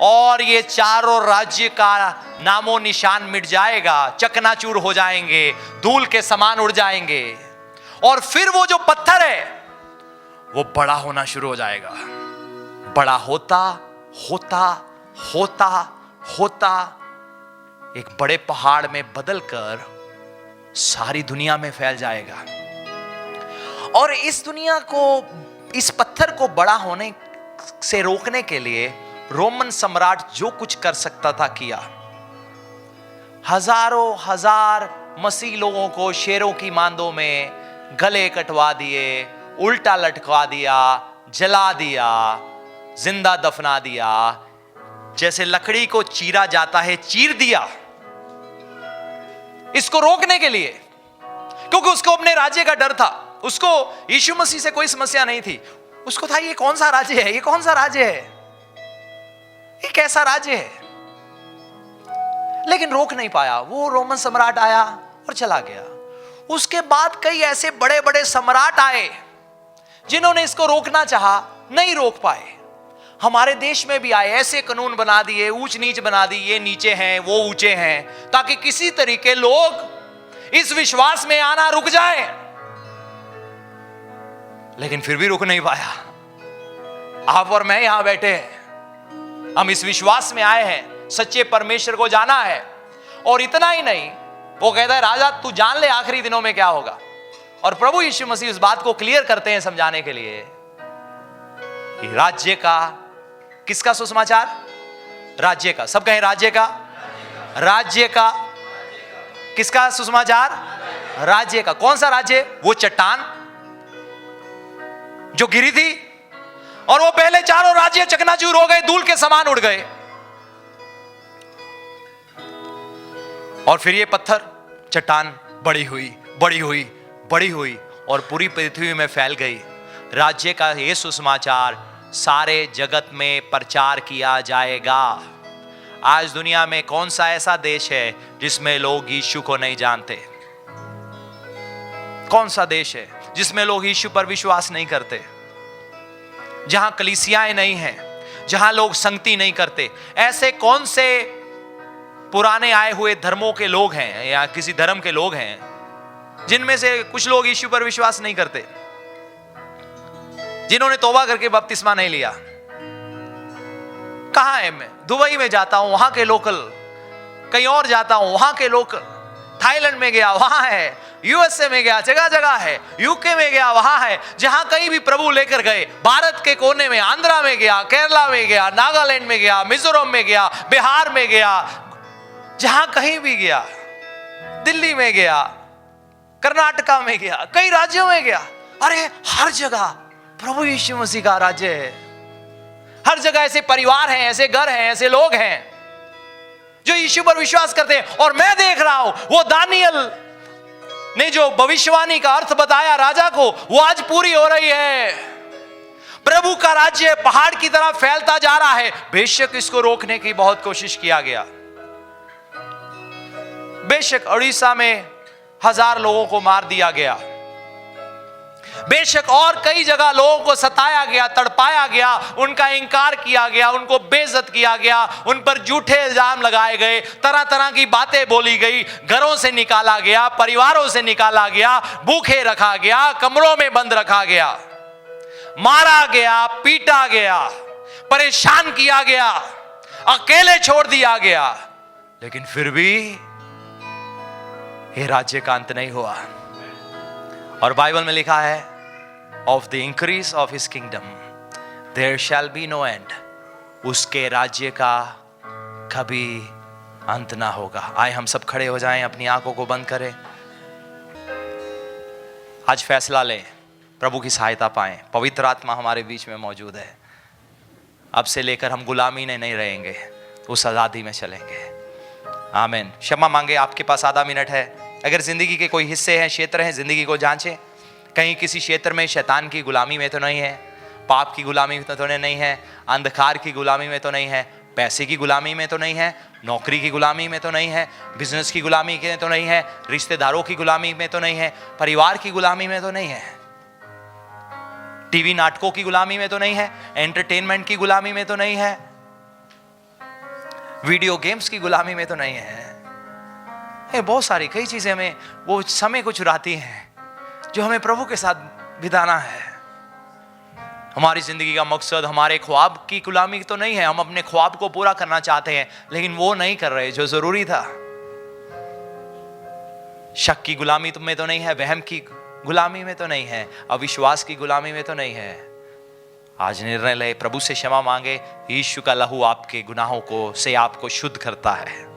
S1: और ये चारों राज्य का नामो निशान मिट जाएगा, चकनाचूर हो जाएंगे, धूल के समान उड़ जाएंगे। और फिर वो जो पत्थर है वो बड़ा होना शुरू हो जाएगा। बड़ा होता होता होता होता एक बड़े पहाड़ में बदलकर सारी दुनिया में फैल जाएगा। और इस दुनिया को, इस पत्थर को बड़ा होने से रोकने के लिए रोमन सम्राट जो कुछ कर सकता था किया। हजारों हजार मसीह लोगों को शेरों की मांदों में गले कटवा दिए, उल्टा लटका दिया, जला दिया, जिंदा दफना दिया, जैसे लकड़ी को चीरा जाता है चीर दिया, इसको रोकने के लिए। क्योंकि उसको अपने राज्य का डर था, उसको यीशु मसीह से कोई समस्या नहीं थी। उसको था ये कौन सा राज्य है, ये कौन सा राज्य है, ये कैसा राज्य है। लेकिन रोक नहीं पाया। वो रोमन सम्राट आया और चला गया। उसके बाद कई ऐसे बड़े बड़े सम्राट आए जिन्होंने इसको रोकना चाहा, नहीं रोक पाए। हमारे देश में भी आए, ऐसे कानून बना दिए, ऊंच नीच बना दी, ये नीचे हैं वो ऊंचे हैं, ताकि किसी तरीके लोग इस विश्वास में आना रुक जाए। लेकिन फिर भी रुक नहीं पाया। आप और मैं यहां बैठे हैं, हम इस विश्वास में आए हैं, सच्चे परमेश्वर को जाना है। और इतना ही नहीं, वो कहता है राजा तू जान ले आखिरी दिनों में क्या होगा। और प्रभु यीशु मसीह उस बात को क्लियर करते हैं समझाने के लिए कि राज्य का, किसका सुसमाचार? राज्य का। सब कहें राज्य का। राज्य का। किसका सुसमाचार? राज्य का। कौन सा राज्य? वो चट्टान जो गिरी थी और वो पहले चारों राज्य चकनाचूर हो गए, धूल के समान उड़ गए। और फिर ये पत्थर, चट्टान बड़ी हुई, बड़ी हुई, बड़ी हुई और पूरी पृथ्वी में फैल गई। राज्य का ये सुसमाचार सारे जगत में प्रचार किया जाएगा। आज दुनिया में कौन सा ऐसा देश है जिसमें लोग यीशु को नहीं जानते? कौन सा देश है जिसमें लोग यीशु पर विश्वास नहीं करते? जहां कलीसियाएं नहीं हैं, जहां लोग संगति नहीं करते। ऐसे कौन से पुराने आए हुए धर्मों के लोग हैं या किसी धर्म के लोग हैं जिनमें से कुछ लोग यीशु पर विश्वास नहीं करते, जिन्होंने तौबा करके बपतिस्मा नहीं लिया? कहां है? मैं दुबई में जाता हूं, वहां के लोकल, कहीं और जाता हूं, वहां के लोकल, थाईलैंड में गया वहां है, यूएसए में गया, जगह जगह है, यूके में गया वहां है। जहां कहीं भी प्रभु लेकर गए, भारत के कोने में, आंध्रा में गया, केरला में गया, नागालैंड में गया, मिजोरम में गया, बिहार में गया, जहां कहीं भी गया, दिल्ली में गया, कर्नाटका में गया, कई राज्यों में गया, अरे हर जगह प्रभु यीशु मसीह का राज्य है। हर जगह ऐसे परिवार हैं, ऐसे घर हैं, ऐसे लोग हैं जो यीशु पर विश्वास करते हैं। और मैं देख रहा हूं वो दानियल ने जो भविष्यवाणी का अर्थ बताया राजा को, वो आज पूरी हो रही है। प्रभु का राज्य पहाड़ की तरह फैलता जा रहा है। बेशक इसको रोकने की बहुत कोशिश किया गया, बेशक उड़ीसा में 1000 लोगों को मार दिया गया, बेशक और कई जगह लोगों को सताया गया, तड़पाया गया, उनका इंकार किया गया, उनको बेइज्जत किया गया, उन पर झूठे इल्जाम लगाए गए, तरह तरह की बातें बोली गई, घरों से निकाला गया, परिवारों से निकाला गया, भूखे रखा गया, कमरों में बंद रखा गया, मारा गया, पीटा गया, परेशान किया गया, अकेले छोड़ दिया गया। लेकिन फिर भी ये राज्य का अंत नहीं हुआ। और बाइबल में लिखा है, of the increase of his kingdom there shall be no end. उसके राज्य का कभी अंत ना होगा। आए हम सब खड़े हो जाएं, अपनी आंखों को बंद करें। आज फैसला लें, प्रभु की सहायता पाएं। पवित्र आत्मा हमारे बीच में मौजूद है। अब से लेकर हम गुलामी में नहीं रहेंगे, उस आजादी में चलेंगे। आमीन। क्षमा मांगे, आपके पास आधा मिनट है। अगर जिंदगी के कोई हिस्से हैं, क्षेत्र हैं, जिंदगी को जांचें। कहीं किसी क्षेत्र में शैतान की गुलामी में तो नहीं है, पाप की गुलामी में तो नहीं है, अंधकार की गुलामी में तो नहीं है, पैसे की गुलामी में तो नहीं है, नौकरी की गुलामी में तो नहीं है, बिजनेस की गुलामी में तो नहीं है, रिश्तेदारों की गुलामी में तो नहीं है, परिवार की गुलामी में तो नहीं है, टीवी नाटकों की गुलामी में तो नहीं है, एंटरटेनमेंट की गुलामी में तो नहीं है, वीडियो गेम्स की गुलामी में तो नहीं है। बहुत सारी कई चीजें हमें वो समय को चुराती हैं जो हमें प्रभु के साथ बिताना है। हमारी जिंदगी का मकसद हमारे ख्वाब की गुलामी तो नहीं है। हम अपने ख्वाब को पूरा करना चाहते हैं, लेकिन वो नहीं कर रहे जो जरूरी था। शक की गुलामी में तो नहीं है, वहम की गुलामी में तो नहीं है, अविश्वास की गुलामी में तो नहीं है। आज निर्णय ले, प्रभु से क्षमा मांगे। यीशु का लहू आपके गुनाहों को से आपको शुद्ध करता है।